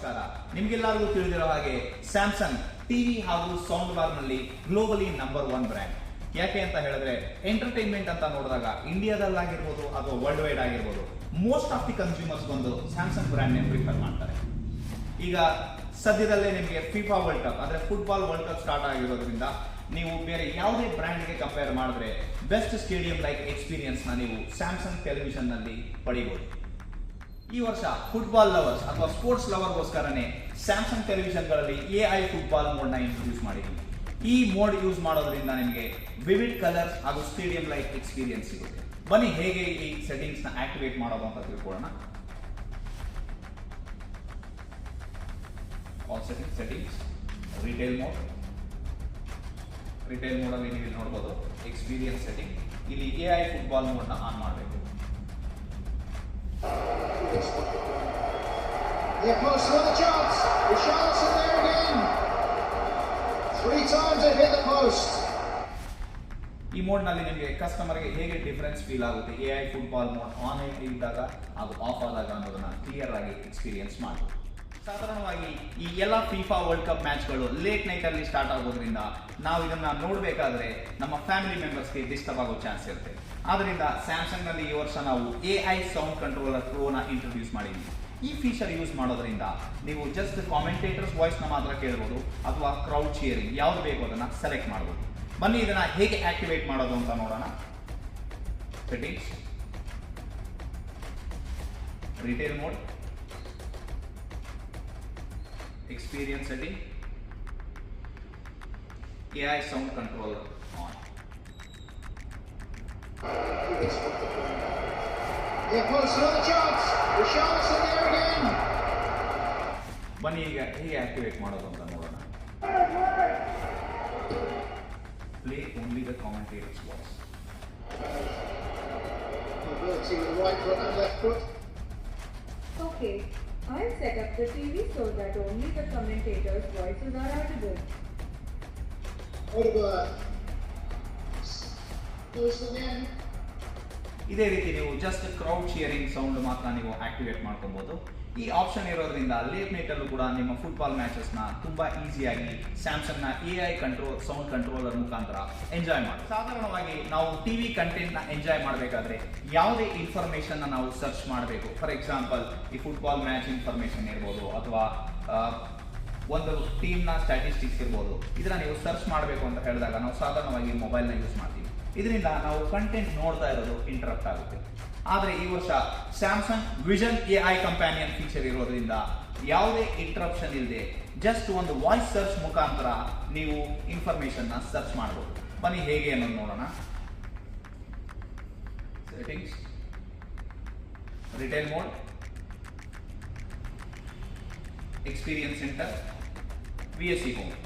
ನಮಸ್ಕಾರ. ನಿಮಗೆಲ್ಲರಿಗೂ ತಿಳಿದಿರೋ ಹಾಗೆ ಸ್ಯಾಮ್ಸಂಗ್ ಟಿವಿ ಹಾಗೂ ಸೌಂಡ್ ಬಾರ್ ನಲ್ಲಿ ಗ್ಲೋಬಲಿ ನಂಬರ್ 1 ಬ್ರ್ಯಾಂಡ್. ಯಾಕೆ ಅಂತ ಹೇಳಿದ್ರೆ ಎಂಟರ್ಟೈನ್ಮೆಂಟ್ ಅಂತ ನೋಡಿದಾಗ ಇಂಡಿಯಾದಲ್ಲಾಗಿರ್ಬೋದು ಅಥವಾ ವರ್ಲ್ಡ್ ವೈಡ್ ಆಗಿರ್ಬೋದು ಮೋಸ್ಟ್ ಆಫ್ ದಿ ಕನ್ಸ್ಯೂಮರ್ಸ್ ಬಂದು ಸ್ಯಾಮ್ಸಂಗ್ ಬ್ರ್ಯಾಂಡ್ ನೇ ಪ್ರಿಫರ್ ಮಾಡ್ತಾರೆ. ಈಗ ಸದ್ಯದಲ್ಲೇ ನಿಮಗೆ ಫಿಫಾ ವರ್ಲ್ಡ್ ಕಪ್ ಅಂದ್ರೆ ಫುಟ್ಬಾಲ್ ವರ್ಲ್ಡ್ ಕಪ್ ಸ್ಟಾರ್ಟ್ ಆಗಿರೋದ್ರಿಂದ ನೀವು ಬೇರೆ ಯಾವುದೇ ಬ್ರ್ಯಾಂಡ್ಗೆ ಕಂಪೇರ್ ಮಾಡಿದ್ರೆ ಬೆಸ್ಟ್ ಸ್ಟೇಡಿಯಂ ಲೈಕ್ ಎಕ್ಸ್ಪೀರಿಯನ್ಸ್ ನ ನೀವು ಸ್ಯಾಮ್ಸಂಗ್ ಟೆಲಿವಿಷನ್ ನಲ್ಲಿ ಪಡಿಬಹುದು. ಈ ವರ್ಷ ಫುಟ್ಬಾಲ್ ಲವರ್ಸ್ ಅಥವಾ sports ಲವರ್ಗೋಸ್ಕರನೇ Samsung ಟೆಲಿವಿಷನ್ಗಳಲ್ಲಿ AI football mode ನ ಇಂಟ್ರೊಡ್ಯೂಸ್ ಮಾಡಿದ್ದೀವಿ. ಈ ಮೋಡ್ ಯೂಸ್ ಮಾಡೋದ್ರಿಂದ ನಿಮಗೆ ವಿವಿಡ್ ಕಲರ್ಸ್ ಹಾಗೂ ಸ್ಟೇಡಿಯಂ ಲೈಕ್ ಎಕ್ಸ್ಪೀರಿಯನ್ಸ್ ಸಿಗುತ್ತೆ. ಬನ್ನಿ ಹೇಗೆ ಈ ಸೆಟ್ಟಿಂಗ್ಸ್ ನ ಆಕ್ಟಿವೇಟ್ ಮಾಡೋದು ಅಂತ ತಿಳ್ಕೊಳ್ಳೋಣ. ಆಲ್ ಸೆಟ್ಟಿಂಗ್ಸ್ ರಿಟೇಲ್ ಮೋಡ್ ಅಲ್ಲಿ ನೀವು ಇಲ್ಲಿ ನೋಡಬಹುದು ಎಕ್ಸ್ಪೀರಿಯನ್ಸ್ ಸೆಟ್ಟಿಂಗ್. ಇಲ್ಲಿ AI ಫುಟ್ಬಾಲ್ ಮೋಡ್ ನ ಆನ್ ಮಾಡಬೇಕು. Yeah, close to the chance. Richarlison there again. 3 times it hit the post. ಈ ಮೋಡ್ ನಲ್ಲಿ ನಿಮಗೆ ಕಸ್ಟಮರ್ಗೆ ಹೇಗೆ ಡಿಫರೆನ್ಸ್ ಫೀಲ್ ಆಗುತ್ತೆ AI ಫುಟ್ಬಾಲ್ ಮೋಡ್ ಆನ್ ಇದ್ದಾಗ ಹಾಗೂ ಆಫ್ ಆದಾಗ ಅನ್ನೋದನ್ನ ಕ್ಲಿಯರ್ ಆಗಿ ಎಕ್ಸ್ಪೀರಿಯನ್ಸ್ ಮಾಡಿ. ಸಾಧಾರಣವಾಗಿ ಈ ಎಲ್ಲ ಫಿಫಾ ವರ್ಲ್ಡ್ ಕಪ್ ಮ್ಯಾಚ್ಗಳು ಲೇಟ್ ನೈಟ್ ಅಲ್ಲಿ ಸ್ಟಾರ್ಟ್ ಆಗೋದ್ರಿಂದ ನಾವು ಇದನ್ನ ನೋಡಬೇಕಾದ್ರೆ ನಮ್ಮ ಫ್ಯಾಮಿಲಿ ಮೆಂಬರ್ಸ್ಗೆ ಡಿಸ್ಟರ್ಬ್ ಆಗೋ ಚಾನ್ಸ್ ಇರುತ್ತೆ. ಆದ್ರಿಂದ ಸ್ಯಾಮ್ಸಂಗ್ ನಲ್ಲಿ ಈ ವರ್ಷ ನಾವು AI ಸೌಂಡ್ ಕಂಟ್ರೋಲರ್ ಪ್ರೋ ನ ಇಂಟ್ರೊಡ್ಯೂಸ್ ಮಾಡಿದ್ವಿ. ಈ ಫೀಚರ್ ಯೂಸ್ ಮಾಡೋದ್ರಿಂದ ನೀವು ಜಸ್ಟ್ ಕಾಮೆಂಟೇಟರ್ಸ್ ವಾಯ್ಸ್ ನ ಮಾತ್ರ ಕೇಳಬಹುದು ಅಥವಾ ಕ್ರೌಡ್ ಚಿಯರಿಂಗ್ ಯಾವ್ದು ಬೇಕು ಅದನ್ನ ಸೆಲೆಕ್ಟ್ ಮಾಡಬಹುದು. ಬನ್ನಿ ಇದನ್ನ ಹೇಗೆ ಆಕ್ಟಿವೇಟ್ ಮಾಡೋದು ಅಂತ ನೋಡೋಣ. Settings, retail mode, experience setting, AI sound controller on. Yeah, close to the chance. Richarlison there again. ಬನ್ನಿ ಈಗ ಹೇಗೆ ಆಕ್ಟಿವೇಟ್ ಮಾಡೋದು ಅಂತ ನೋಡೋಣ. Play only the commentator's voice. Mobility with the right foot and left foot. Okay, I'll set up the TV so that only the commentators' voices are audible. Odegaard. Close again. ಇದೇ ರೀತಿ ನೀವು just crowd shearing sound ಮಾತ್ರ ನೀವು activate ಮಾಡ್ಕೊಬಹುದು. ಈ option ಇರೋದ್ರಿಂದ late night ಅಲ್ಲೂ ಕೂಡ ನಿಮ್ಮ ಫುಟ್ಬಾಲ್ ಮ್ಯಾಚಸ್ ನ ತುಂಬಾ ಈಸಿಯಾಗಿ ಸ್ಯಾಮ್ಸಂಗ್ ನ AI ಸೌಂಡ್ ಕಂಟ್ರೋಲರ್ ಮುಖಾಂತರ ಎಂಜಾಯ್ ಮಾಡಿ. ಸಾಧಾರಣವಾಗಿ ನಾವು ಟಿವಿ ಕಂಟೆಂಟ್ ನ ಎಂಜಾಯ್ ಮಾಡಬೇಕಾದ್ರೆ ಯಾವುದೇ ಇನ್ಫಾರ್ಮೇಶನ್ ನಾವು ಸರ್ಚ್ ಮಾಡಬೇಕು. ಫಾರ್ ಎಕ್ಸಾಂಪಲ್ ಈ ಫುಟ್ಬಾಲ್ ಮ್ಯಾಚ್ ಇನ್ಫಾರ್ಮೇಶನ್ ಇರ್ಬೋದು ಅಥವಾ ಒಂದು ಟೀಮ್ ನ ಸ್ಟ್ಯಾಟಿಸ್ಟಿಕ್ಸ್ ಇರ್ಬೋದು. ಇದನ್ನ ನೀವು ಸರ್ಚ್ ಮಾಡಬೇಕು ಅಂತ ಹೇಳಿದಾಗ ನಾವು ಸಾಧಾರಣವಾಗಿ ಮೊಬೈಲ್ ನ ಯೂಸ್ ಮಾಡ್ತೀವಿ. ಇದರಿಂದ ನಾವು ಕಂಟೆಂಟ್ ನೋಡ್ತಾ ಇರೋದು ಇಂಟರಪ್ಟ್ ಆಗುತ್ತೆ. ಆದರೆ ಈ ವರ್ಷ Samsung vision AI companion feature ಇರೋದ್ರಿಂದ ಯಾವುದೇ ಇಂಟರಪ್ಷನ್ ಇಲ್ಲದೆ ಜಸ್ಟ್ ಒಂದು ವಾಯ್ಸ್ ಸರ್ಚ್ ಮುಖಾಂತರ ನೀವು ಇನ್ಫಾರ್ಮೇಶನ್ ನ ಸರ್ಚ್ ಮಾಡಬಹುದು. ಬನ್ನಿ ಹೇಗೆ ಅನ್ನೋದು ನೋಡೋಣ. Settings, retail mode, experience centre, VSC home.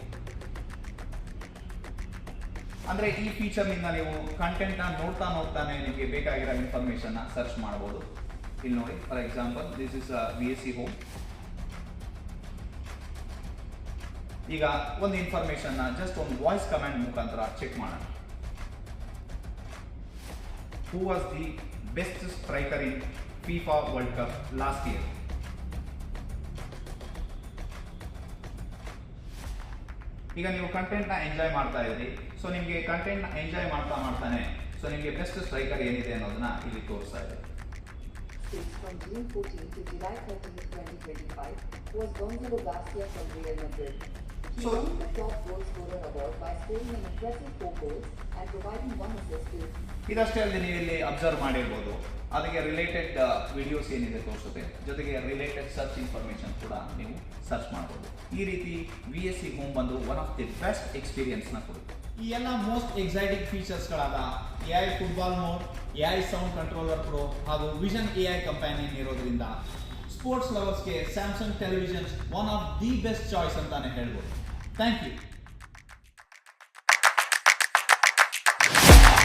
ಅಂದ್ರೆ ಈ ಫೀಚರ್ ನಿಂದ ನೀವು ಕಂಟೆಂಟ್ ನ ನೋಡ್ತಾನೆ ನಿಮಗೆ ಬೇಕಾಗಿರೋ ಇನ್ಫಾರ್ಮೇಶನ್ ನ ಸರ್ಚ್ ಮಾಡಬಹುದು. ಇಲ್ಲಿ ನೋಡಿ, for example this is VSC home. ಈಗ ಒಂದು ಇನ್ಫಾರ್ಮೇಶನ್ ನ ಜಸ್ಟ್ ಒಂದು ವಾಯ್ಸ್ ಕಮಾಂಡ್ ಮುಖಾಂತರ ಚೆಕ್ ಮಾಡೋಣ. Who was the best striker in FIFA world cup last year? ಈಗ ನೀವು ಕಂಟೆಂಟ್ ನ ಎಂಜಾಯ್ ಮಾಡ್ತಾ ಇದ್ರಿ. ಸೊ ನಿಮಗೆ ಕಂಟೆಂಟ್ ನ ಎಂಜಾಯ್ ಮಾಡ್ತಾನೆ ಸೊ ನಿಮಗೆ ಬೆಸ್ಟ್ ಸ್ಟ್ರೈಕರ್ ಏನಿದೆ ಅನ್ನೋದನ್ನ ಇಲ್ಲಿ ತೋರಿಸ್ತಾ ಇದೆ. From June 14 to July 30, 2025 was Gonzalo Garcia from Real Madrid. He won the top goal scorer award by scoring an impressive 4 goals and providing 1 assist to. ಇದಷ್ಟೇ ಅಲ್ಲದೆ ನೀವು ಇಲ್ಲಿ ಅಬ್ಸರ್ವ್ ಮಾಡಿರ್ಬೋದು, ಅದಕ್ಕೆ ರಿಲೇಟೆಡ್ ವಿಡಿಯೋಸ್ ಏನಿದೆ ತೋರಿಸುತ್ತೆ, ಜೊತೆಗೆ ರಿಲೇಟೆಡ್ ಸರ್ಚ್ ಇನ್ಫಾರ್ಮೇಶನ್ ಕೂಡ ನೀವು ಸರ್ಚ್ ಮಾಡಬಹುದು. ಈ ರೀತಿ VSC ಹೋಮ್ ಬಂದು one of the best experience ನ ಕೊಡುತ್ತೆ. ಈ ಎಲ್ಲ ಮೋಸ್ಟ್ ಎಕ್ಸೈಟಿಂಗ್ ಫೀಚರ್ಸ್ ಗಳಾದ AI football mode, AI sound controller pro ಹಾಗೂ ವಿಷನ್ AI ಕಂಪ್ಯಾನಿಯನ್ ಇರೋದ್ರಿಂದ ಸ್ಪೋರ್ಟ್ಸ್ ಲವರ್ಸ್ಗೆ Samsung televisions one of the best choice ಅಂತಾನೆ ಹೇಳ್ಬೋದು. Thank you.